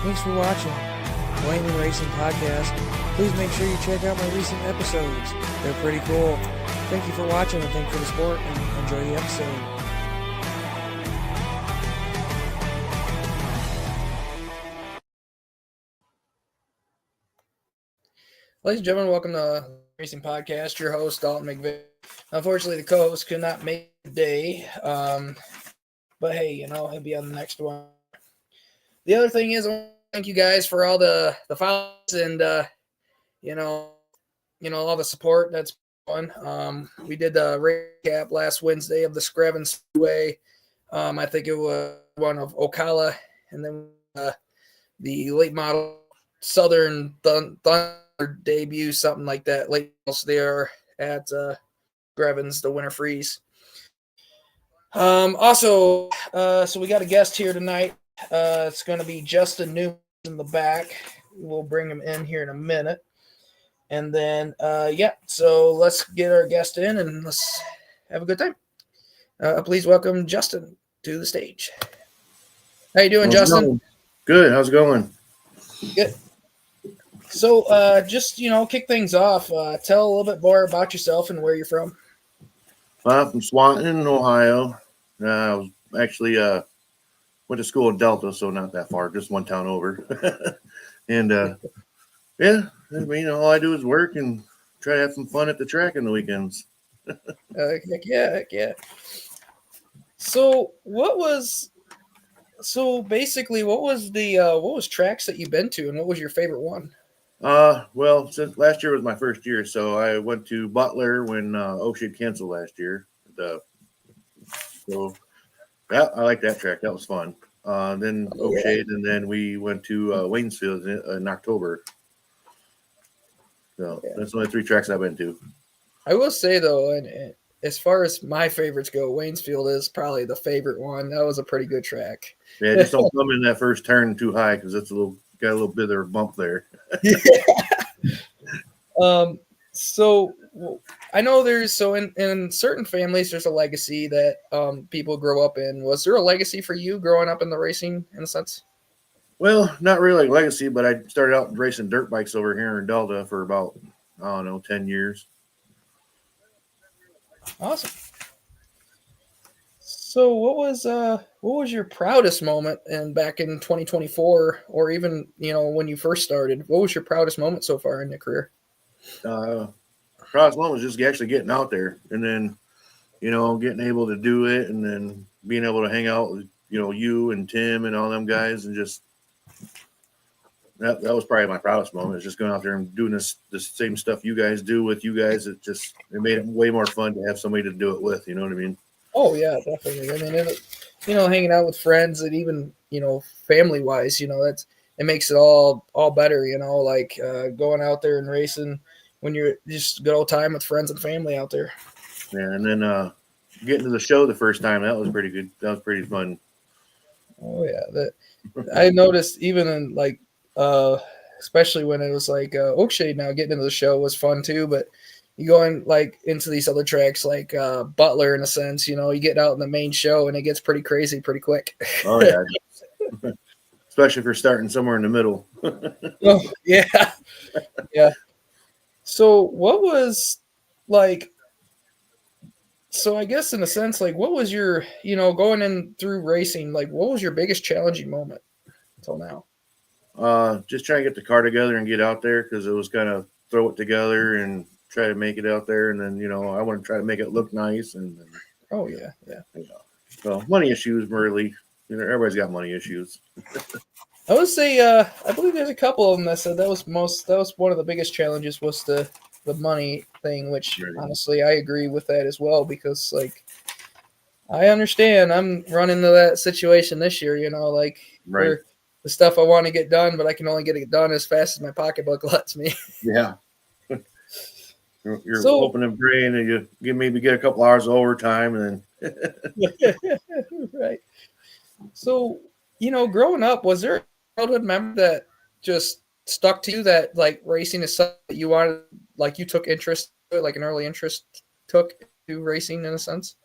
Thanks for watching Lehman Racing Podcast. Please make sure you check out my recent episodes. They're pretty cool. Thank you for watching and thank you for the support and enjoy the episode. Ladies and gentlemen, welcome to Racing Podcast. Your host, Dalton McVeigh. Unfortunately, the co-host could not make it today. But hey, he'll be on the next one. The other thing is, I want to thank you guys for all the follows and all the support. That's fun. We did the recap last Wednesday of the Screven Speedway. I think it was one of Ocala, and then the late model Southern Thunder debut, something like that. Late models there at Grevens, the Winter Freeze. So we got a guest here tonight. It's going to be Justin Newman in the back. We'll bring him in here in a minute. And then, so let's get our guest in and let's have a good time. Please welcome Justin to the stage. How you doing, Justin? Going? Good. How's it going? Good. So just, kick things off. Tell a little bit more about yourself and where you're from. I'm from Swanton, Ohio. I was actually went to school in Delta, so not that far, just one town over. And all I do is work and try to have some fun at the track on the weekends. Heck yeah. So what was tracks that you've been to, and what was your favorite one? Well, since last year was my first year, so I went to Butler when Oakshade canceled last year. I like that track. That was fun. Then Oakshade, and then we went to Waynesfield in October. So that's the only three tracks I've been to. I will say though, and as far as my favorites go, Waynesfield is probably the favorite one. That was a pretty good track. Yeah, just don't come in that first turn too high because it's got a little bit of a bump there. Yeah. So I know in certain families there's a legacy that people grow up in. Was there a legacy for you growing up in the racing in a sense? Well, not really like legacy, but I started out racing dirt bikes over here in Delta for about 10 years. Awesome. So what was your proudest moment back in 2024, or even when you first started? What was your proudest moment so far in your career? Proudest moment was just actually getting out there, and then getting able to do it, and then being able to hang out with you and Tim and all them guys, and just that was probably my proudest moment. Is just going out there and doing the same stuff you guys do with you guys. It made it way more fun to have somebody to do it with. You know what I mean? Oh yeah, definitely. I mean, hanging out with friends and even family wise, it makes it all better. Like going out there and racing when you're just a good old time with friends and family out there. Yeah, and then getting to the show the first time, that was pretty good. That was pretty fun. Oh yeah, I noticed even in especially when it was like Oakshade. Now getting into the show was fun too, but you go in into these other tracks like Butler in a sense, you get out in the main show and it gets pretty crazy pretty quick. Oh yeah. Especially if you're starting somewhere in the middle. Oh, yeah. Yeah. So what was I guess in a sense, what was your, going in through racing, what was your biggest challenging moment until now? Just trying to get the car together and get out there, because it was kind of throw it together and try to make it out there. And then, I want to try to make it look nice. And oh yeah. So money issues, really, everybody's got money issues. I would say, I believe there's a couple of them that said that was one of the biggest challenges was the money thing, which honestly, I agree with that as well, because I understand I'm running into that situation this year, where the stuff I want to get done, but I can only get it done as fast as my pocketbook lets me. Yeah. You're hoping and praying and you maybe get a couple hours of overtime and then. Right. So, growing up, was there a childhood memory that just stuck to you that racing is something that you wanted, you took interest to it, an early interest took to racing in a sense?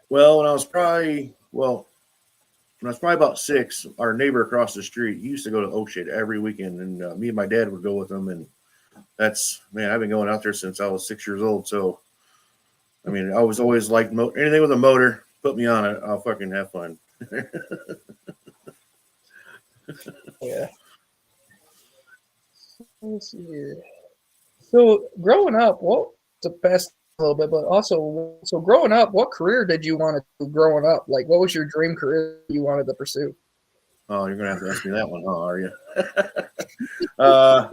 Well, when I was probably, when I was probably about 6, our neighbor across the street, he used to go to Oakshade every weekend, and me and my dad would go with him. And that's, man, I've been going out there since I was 6 years old. So, I mean, I was always like anything with a motor, put me on it, I'll fucking have fun. Yeah. Let's see here. So growing up, what to pass a little bit, but also so growing up, what career did you want to do growing up? Like, what was your dream career you wanted to pursue? Oh, you're gonna have to ask me that one, huh? Are you? uh,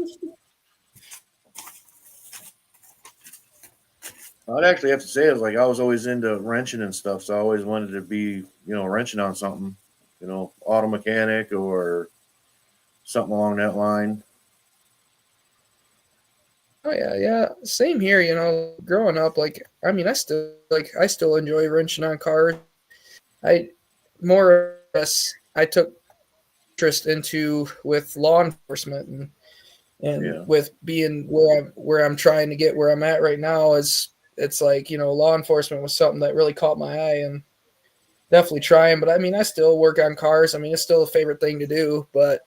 I'd actually have to say is like I was always into wrenching and stuff, so I always wanted to be, wrenching on something, auto mechanic or something along that line. Oh yeah, yeah. Same here, growing up, like I mean I still enjoy wrenching on cars. I more or less I took interest into with law enforcement and Yeah. with being where I'm trying to get where I'm at right now is it's like, law enforcement was something that really caught my eye and definitely trying, but I mean I still work on cars. I mean it's still a favorite thing to do, but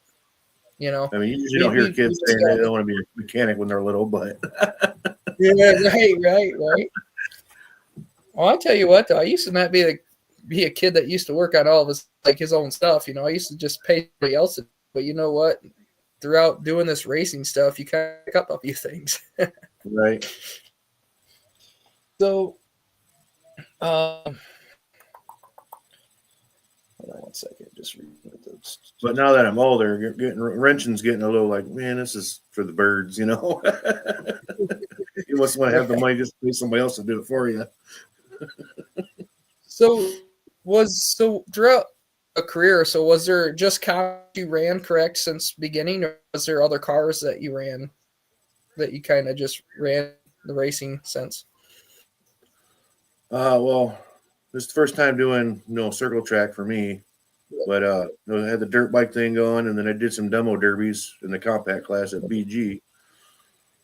I mean, you usually we don't hear we, we kids just saying they got don't want to be a mechanic when they're little, but yeah, right. Well, I'll tell you what though, I used to not be a kid that used to work on all of his own stuff. I used to just pay somebody else to, but you know what? Throughout doing this racing stuff, you kind of pick up a few things. right. So, hold on one second. Just read those. But now that I'm older, wrenching's getting a little like, man, this is for the birds, You must want to have the money just to pay somebody else to do it for you. So throughout a career, so was there just cars you ran correct since beginning, or was there other cars that you ran that you kind of just ran the racing sense? Well, this is the first time doing circle track for me, but I had the dirt bike thing going, and then I did some demo derbies in the compact class at BG.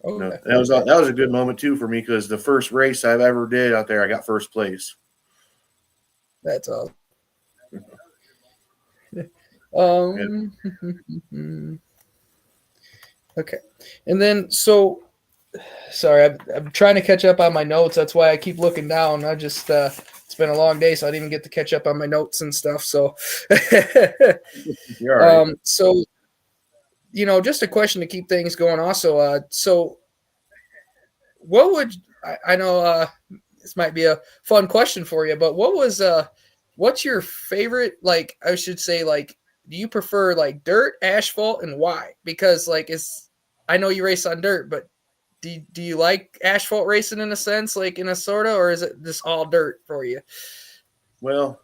Okay. That was a good moment too for me because the first race I've ever did out there, I got first place. That's awesome. Okay, and then so sorry, I'm trying to catch up on my notes. That's why I keep looking down. I just it's been a long day, so I didn't even get to catch up on my notes and stuff. So, You're all right. So just a question to keep things going. Also, so what would I know? This might be a fun question for you, but what's your favorite? Like, I should say, like, do you prefer like dirt, asphalt, and why? Because like I know you race on dirt, but do you like asphalt racing in a sense, like in a sorta, or is it just all dirt for you? Well,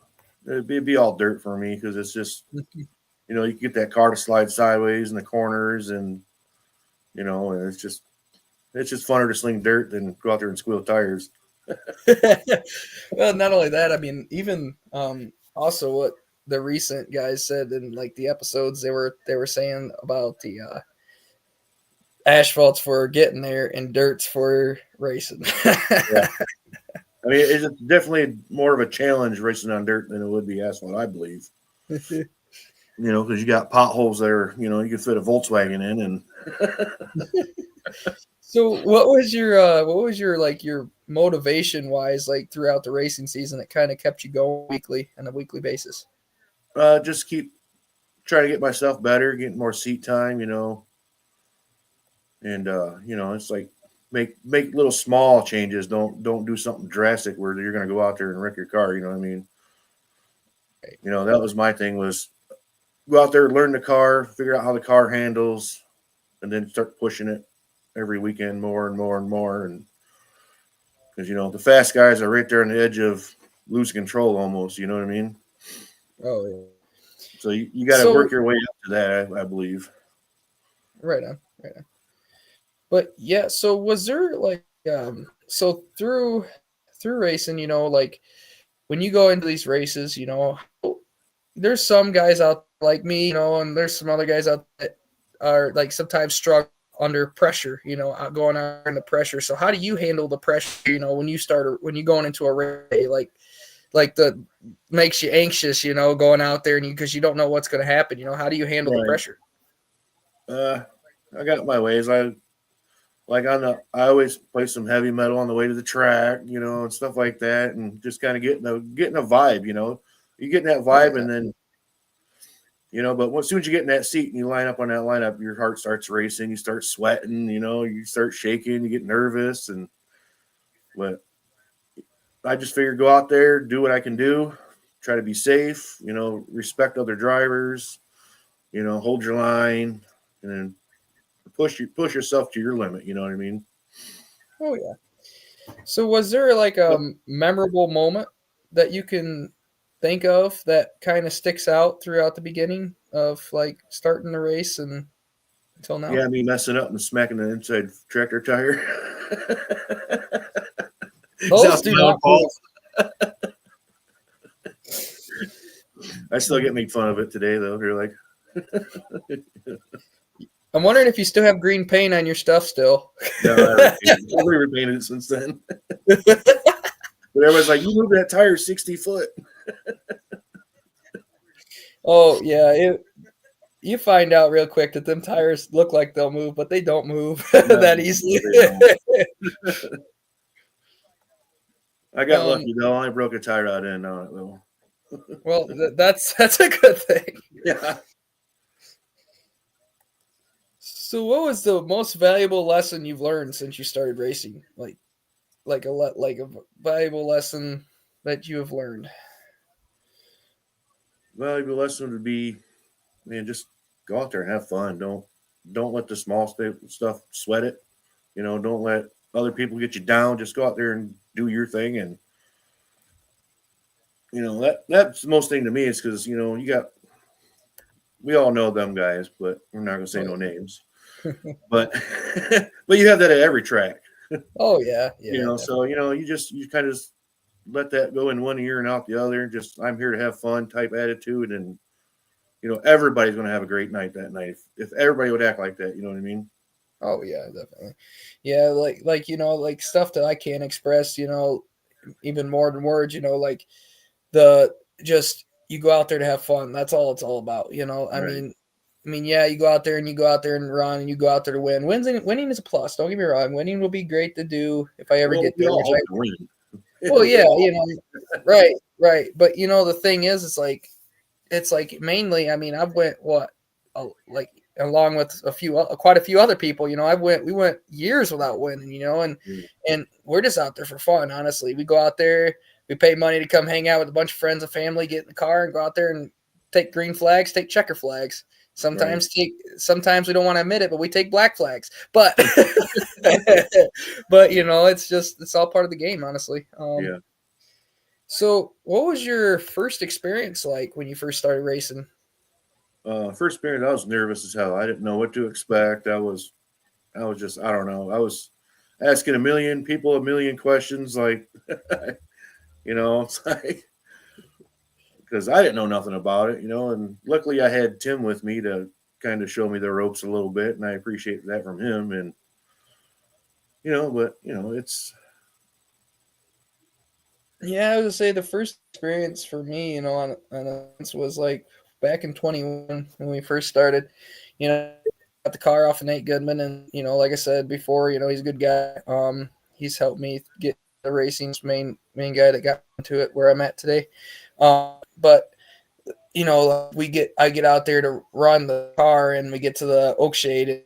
it'd be all dirt for me because it's just you get that car to slide sideways in the corners, and and it's just funner to sling dirt than go out there and squeal tires. Well, not only that, I mean, even also what the recent guys said in like the episodes they were saying about the asphalt's for getting there and dirt's for racing. Yeah. I mean, it's definitely more of a challenge racing on dirt than it would be asphalt, I believe. Because you got potholes there, you can fit a Volkswagen in. And So, what was your like your motivation wise, like throughout the racing season that kind of kept you going on a weekly basis? just keep trying to get myself better, getting more seat time, and it's like make little small changes. Don't do something drastic where you're going to go out there and wreck your car. You know what I mean? That was my thing, was go out there, learn the car, figure out how the car handles, and then start pushing it every weekend more and more and more. And because the fast guys are right there on the edge of losing control almost. You know what I mean? Oh yeah. So you got to work your way up to that, I believe. Right on. But yeah, so was there like so through racing, like when you go into these races, there's some guys out like me, and there's some other guys out that are like sometimes struggle under pressure, going out in the pressure. So how do you handle the pressure, when you going into a race? Like like the makes you anxious, going out there and because you don't know what's going to happen. How do you handle the Right. pressure? I got my ways. I always play some heavy metal on the way to the track, and stuff like that, and just kind of getting a vibe. You get in that vibe, and then but as soon as you get in that seat and you line up on that lineup, your heart starts racing, you start sweating, you start shaking, you get nervous, but I just figured go out there, do what I can do, try to be safe, respect other drivers, hold your line, and then push yourself to your limit. You know what I mean? Oh yeah. So was there like a memorable moment that you can think of that kind of sticks out throughout the beginning of like starting the race and until now? Yeah, me messing up and smacking the inside tractor tire. Those do not move. I still get made fun of it today, though. You're like, I'm wondering if you still have green paint on your stuff still. no, I repainted it since then. But everyone's like, you moved that tire 60 foot. Oh yeah, you find out real quick that them tires look like they'll move, but they don't move that easily. I got lucky though. I broke a tire out in on it though. Well, that's a good thing. Yeah. So, what was the most valuable lesson you've learned since you started racing? Like a valuable lesson that you have learned. Valuable lesson would be, man, just go out there and have fun. Don't let the small stuff sweat it. Don't let other people get you down. Just go out there and do your thing. And that's the most thing to me is because we all know them guys, but we're not gonna say no names. But but you have that at every track. Oh yeah. So you kind of let that go in one ear and out the other. Just I'm here to have fun type attitude, and everybody's going to have a great night that night. If everybody would act like that, you know what I mean? Oh yeah, definitely. Yeah, like stuff that I can't express, even more than words, like you go out there to have fun. That's all it's all about, I Right. mean, yeah, you go out there and run and you go out there to win. Winning is a plus. Don't get me wrong. Winning will be great to do if I ever get there. Win. Well, yeah, right. But the thing is, it's like mainly. I mean, I've went like along with quite a few other people. We went years without winning. And we're just out there for fun. Honestly, we go out there, we pay money to come hang out with a bunch of friends and family, get in the car and go out there and take green flags, take checker flags. Sometimes we don't want to admit it, but we take black flags. But but it's all part of the game, honestly. Yeah. So what was your first experience like when you first started racing? First experience, I was nervous as hell. I didn't know what to expect. I was just, I don't know. I was asking a million people a million questions, like, it's like, because I didn't know nothing about it, and luckily I had Tim with me to kind of show me the ropes a little bit, and I appreciate that from him. And, it's. Yeah, I was gonna say the first experience for me, on was like back in 21 when we first started. Got the car off of Nate Goodman, and like I said before, he's a good guy. He's helped me get the racing's main guy that got into it where I'm at today. But I get out there to run the car, and we get to the oak shade, and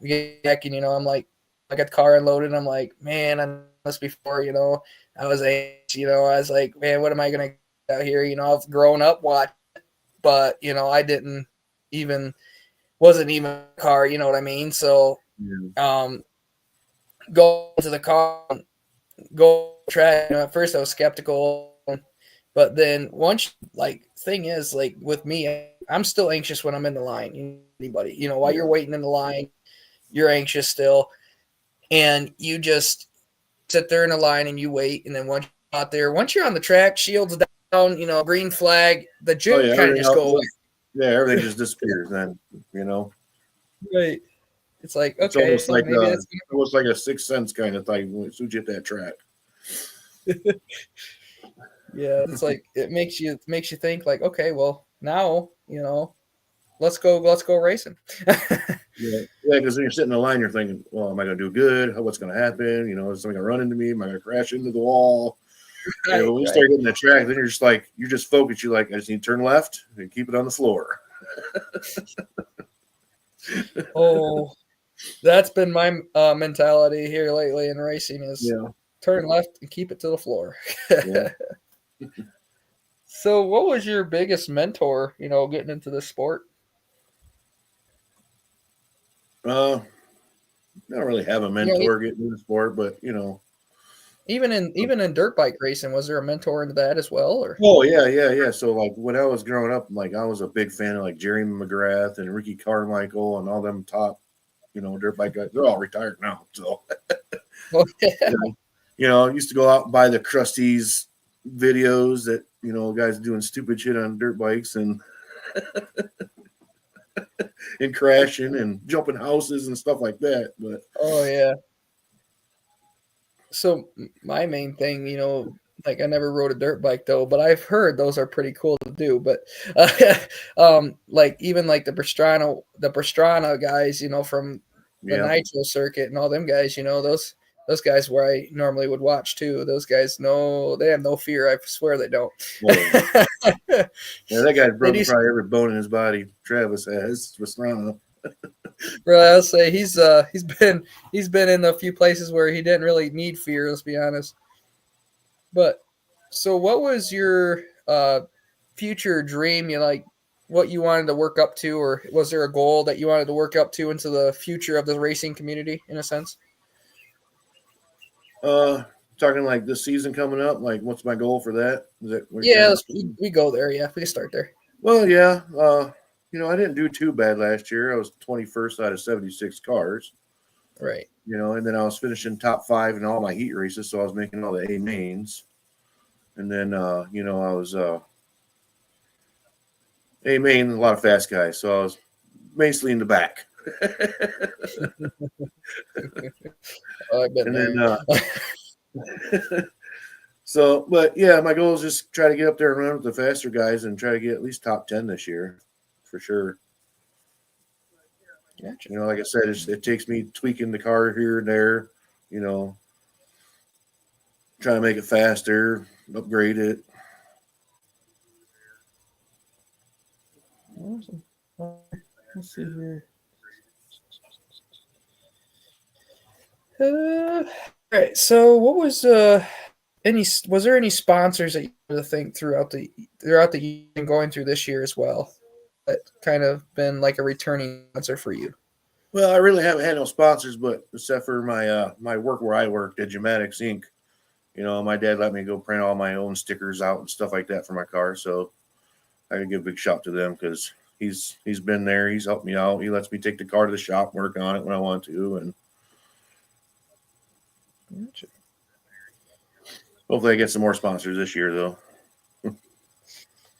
we get back, and I'm like, I got the car unloaded, and I'm like, man, I done this before, I was anxious, I was like, man, what am I gonna get out here? I've grown up watching, but I wasn't even a car, you know what I mean? So, go to the car, go track. At first I was skeptical, but then once, thing is, with me, I'm still anxious when I'm in the line. Anybody, while you're waiting in the line, you're anxious still, and you just sit there in the line and you wait, and then once you're out there, once you're on the track, shields down, green flag, the juke kind of just go away. Yeah, everything just disappears then, Right. It's like, okay, it's almost like a sixth sense kind of thing when you hit that track. Yeah, it's like it makes you think like, okay, well now let's go racing. Yeah, because when you're sitting in the line, you're thinking, well, am I going to do good? What's going to happen? Is somebody going to run into me? Am I going to crash into the wall? Yeah, but when you Right. start getting the track, then you're just focused. You're like, I just need to turn left and keep it on the floor. Oh, that's been my mentality here lately in racing is Yeah, turn left and keep it to the floor. yeah. So, what was your biggest mentor, getting into this sport? I don't really have a You know, mentor getting into the sport, but even in dirt bike racing, was there a mentor into that as well, or? oh yeah. So like when I was growing up, like I was a big fan of like Jerry McGrath and Ricky Carmichael and all them top, dirt bike guys. They're all retired now, so Oh, yeah. I used to go out and buy the Krusty's videos that guys doing stupid shit on dirt bikes and crashing and jumping houses and stuff like that. But Oh yeah. So my main thing, like I never rode a dirt bike though, but I've heard those are pretty cool to do. But like even like the Pastrana guys, from the yeah, Nitro circuit and all them guys, those guys where I normally would watch too. Those guys, no, they have no fear. I swear they don't. well, yeah, that guy's They broken do. probably every bone in his body. Travis has. Pastrana. Bro, I'll say he's been in a few places where he didn't really need fear. Let's be honest. But so, what was your future dream? What you wanted to work up to, or was there a goal that you wanted to work up to into the future of the racing community, in a sense? Talking like this season coming up, like what's my goal for that? Is that what you're Yeah, trying to we go there. Yeah, we can start there. Well, yeah. I didn't do too bad last year. I was 21st out of 76 cars, Right. and then I was finishing top 5 in all my heat races, so I was making all the A mains. And then, I was A main, a lot of fast guys, so I was basically in the back. Oh, I've been And there. then, but yeah, my goal is just try to get up there and run with the faster guys and try to get at least top 10 this year, for sure. Gotcha. Like I said, it takes me tweaking the car here and there, trying to make it faster, upgrade it. Awesome. Let's see here. All right. So, what was was there any sponsors that you had to think throughout the year and going through this year as well that kind of been like a returning sponsor for you? Well, I really haven't had no sponsors, but except for my work where I work, Digimatics Inc. My dad let me go print all my own stickers out and stuff like that for my car, so I can give a big shout to them because he's been there. He's helped me out. He lets me take the car to the shop, work on it when I want to, and Gotcha. hopefully I get some more sponsors this year, though.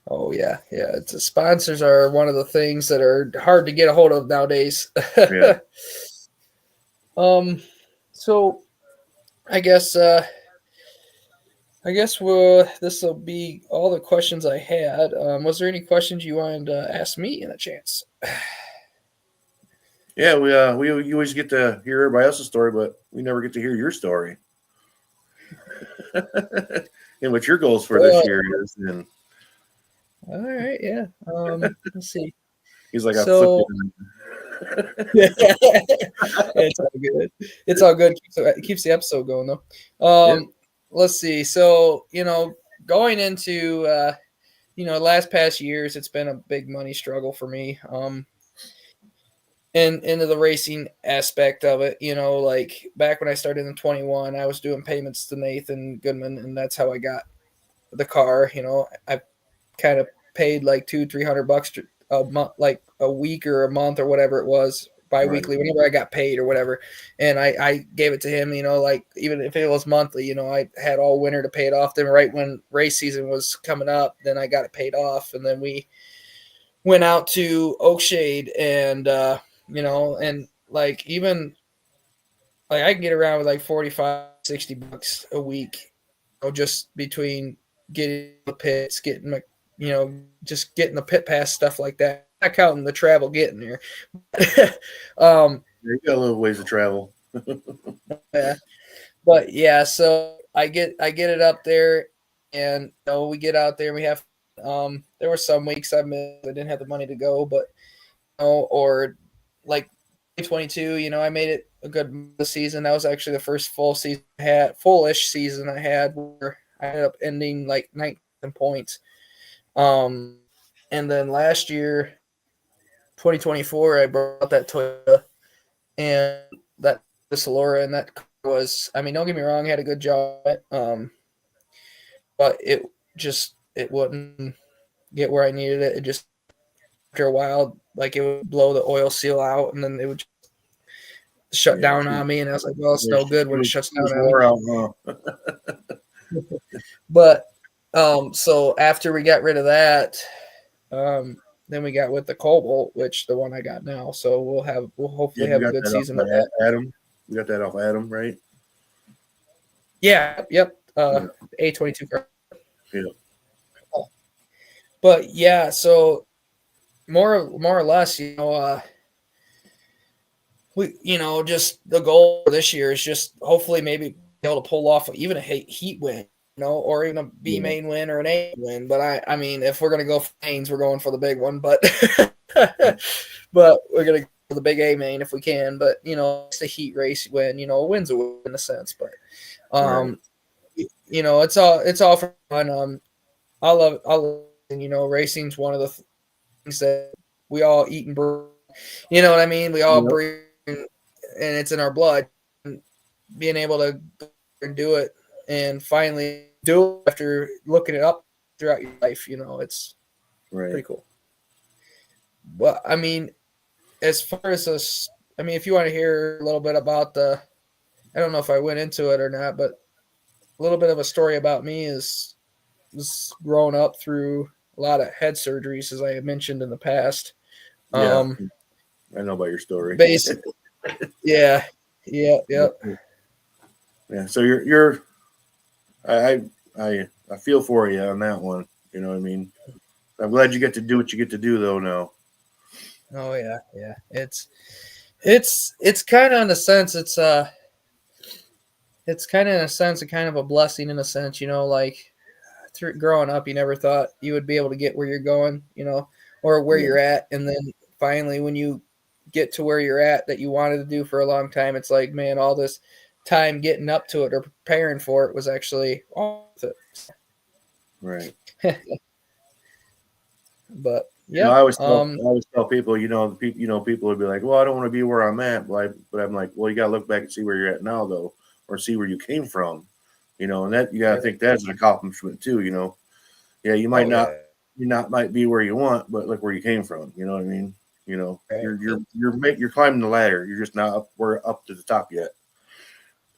Oh yeah, yeah. Sponsors are one of the things that are hard to get a hold of nowadays. Yeah. So I guess this will be all the questions I had. Was there any questions you wanted to ask me in a chance? Yeah, we always get to hear everybody else's story, but we never get to hear your story. And what your goals for this year is. And All right, yeah. Let's see. he's like, I flipped So it. it's all good. It's all good. It keeps the episode going though. Yeah. Let's see. So going into last past years, it's been a big money struggle for me. And into the racing aspect of it, like back when I started in 21, I was doing payments to Nathan Goodman, and that's how I got the car. I kind of paid like $200-300 a month, like a week or a month or whatever it was, bi-weekly, Right. whenever I got paid or whatever. And I gave it to him, like even if it was monthly, I had all winter to pay it off. Then right when race season was coming up, then I got it paid off. And then we went out to Oakshade and, and like even like I can get around with like $45-60 a week, just between getting the pits, getting my, just getting the pit pass, stuff like that. Not counting the travel getting there. You got a little ways to travel. Yeah. But yeah, so I get it up there, and we get out there. And we have there were some weeks I missed. I didn't have the money to go, but or like 2022, I made it a good season. That was actually the first fullish season I had, where I ended up ending like 19 points. And then last year, 2024, I brought that Toyota and that Solora, and that was, I mean, don't get me wrong, I had a good job, but it wouldn't get where I needed it. It just, after a while, like, it would blow the oil seal out, and then it would shut down on me, and I was like, well, it's no good when it shuts down on me. But so after we got rid of that, then we got with the Cobalt, which the one I got now. So we'll hopefully have a good season with that. Adam, you got that off Adam, right? Yeah. Yep. A22 car. Yeah. But yeah, so more or less, we, just the goal for this year is just hopefully maybe be able to pull off even a heat win, or even a B main win or an A win. But I mean, if we're gonna go for mains, we're going for the big one. But but we're gonna go for the big A main if we can. But it's a heat race win. A win's a win in a sense. But it's all for fun. I love racing's one of the things that we all eat and breathe. You know what I mean? We all breathe, and it's in our blood. And being able to do it and finally do it after looking it up throughout your life, it's pretty cool. But I mean, as far as this, I mean, if you want to hear a little bit about I don't know if I went into it or not, but a little bit of a story about me is growing up through a lot of head surgeries, as I had mentioned in the past. Yeah, I know about your story. Basically, yeah. So you're I feel for you on that one. You know what I mean? I'm glad you get to do what you get to do, though. Now. Oh yeah. It's kind of, in a sense, it's kind of, in a sense, a kind of a blessing, in a sense. Like, through growing up, you never thought you would be able to get where you're going, or where you're at, and then finally, when you get to where you're at that you wanted to do for a long time, it's like, man, all this time getting up to it or preparing for it was actually worth it. Right. But yeah, I always tell people, people would be like, well, I don't want to be where I'm at, but I'm like, well, you got to look back and see where you're at now, though, or see where you came from, and that you got to think that's an accomplishment too, Yeah, you might might be where you want, but look where you came from. You know what I mean? You're climbing the ladder. You're just not up to the top yet.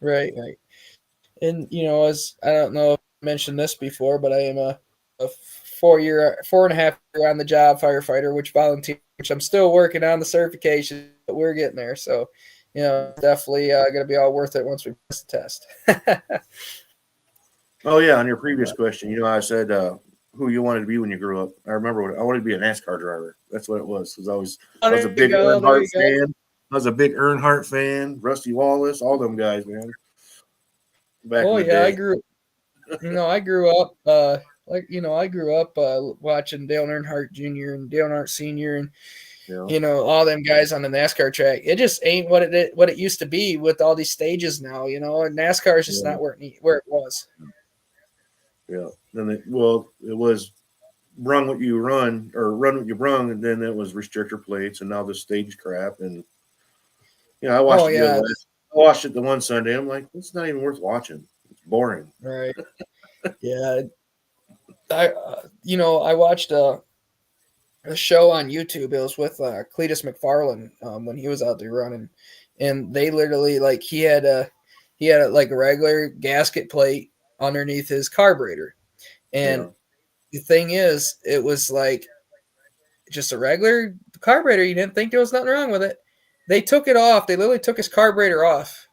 Right. And as I don't know if I mentioned this before, but I am a 4.5 year on the job firefighter, which I'm still working on the certification, but we're getting there. So, definitely going to be all worth it once we pass the test. Oh yeah, on your previous question, I said who you wanted to be when you grew up. I remember I wanted to be a NASCAR driver. That's what it was. I was a big Earnhardt fan. I was a big Earnhardt fan. Rusty Wallace, all them guys, man. Back in the day. I grew up I grew up watching Dale Earnhardt Jr. and Dale Earnhardt Sr. and all them guys on the NASCAR track. It just ain't what it used to be with all these stages now. And NASCAR is just not where it was. Yeah. Then it was run what you run or run what you brung, and then it was restrictor plates, and now the stage crap. And I watched I watched it the one Sunday. I'm like, it's not even worth watching. It's boring. Right. Yeah. I watched a show on YouTube. It was with Cletus McFarland when he was out there running, and they literally, like, he had a regular gasket plate underneath his carburetor, and the thing is, it was like just a regular carburetor. You didn't think there was nothing wrong with it. They took it off. They literally took his carburetor off,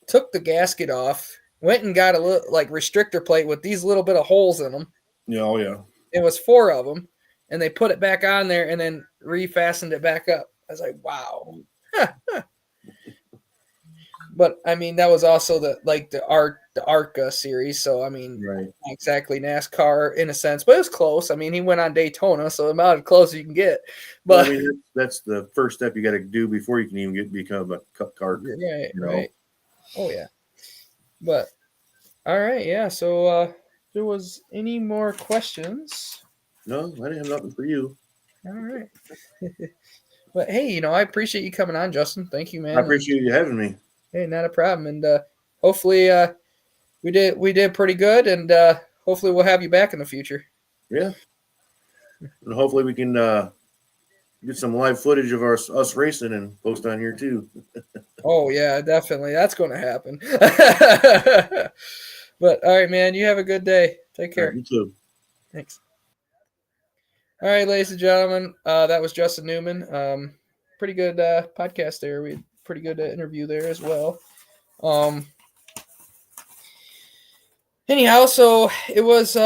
took the gasket off, went and got a little restrictor plate with these little bit of holes in them, Yeah, oh yeah. It was 4 of them, and they put it back on there and then refastened it back up. I was like, wow. But I mean, that was also the ARCA series. So I mean, Right. not exactly NASCAR in a sense, but it was close. I mean, he went on Daytona, so about as close as you can get. Well, But I mean, that's the first step you got to do before you can even become a cup cart. right, You know? right. Oh yeah. But all right, yeah. So there was any more questions? No, I didn't have nothing for you. All right. But hey, I appreciate you coming on, Justin. Thank you, I man. And appreciate you having me. hey, not a problem. And hopefully we did pretty good, and hopefully we'll have you back in the future. Yeah, and hopefully we can get some live footage of us racing and post on here too. Oh yeah, definitely. That's going to happen. But all right, man. You have a good day. Take All right, care. you too. Thanks. All right, ladies and gentlemen, that was Justin Newman. Pretty good podcast there. We had pretty good interview there as well. Anyhow, so it was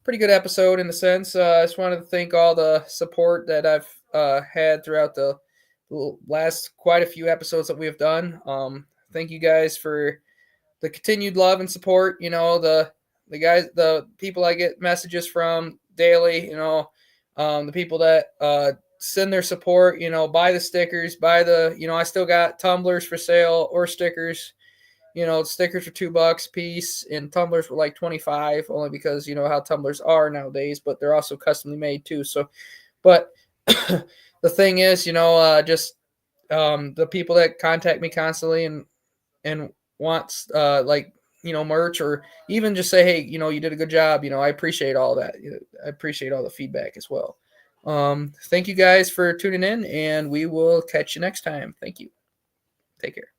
pretty good episode in a sense. I just wanted to thank all the support that I've had throughout the last quite a few episodes that we've done. Thank you guys for the continued love and support. The guys, the people I get messages from daily. The people that send their support. Buy the stickers, I still got tumblers for sale or stickers. Stickers are $2 a piece, and tumblers were like 25, only because how tumblers are nowadays. But they're also customly made too. So, but the thing is, just the people that contact me constantly and wants merch, or even just say, hey, you did a good job. I appreciate all that. I appreciate all the feedback as well. Thank you guys for tuning in, and we will catch you next time. Thank you. Take care.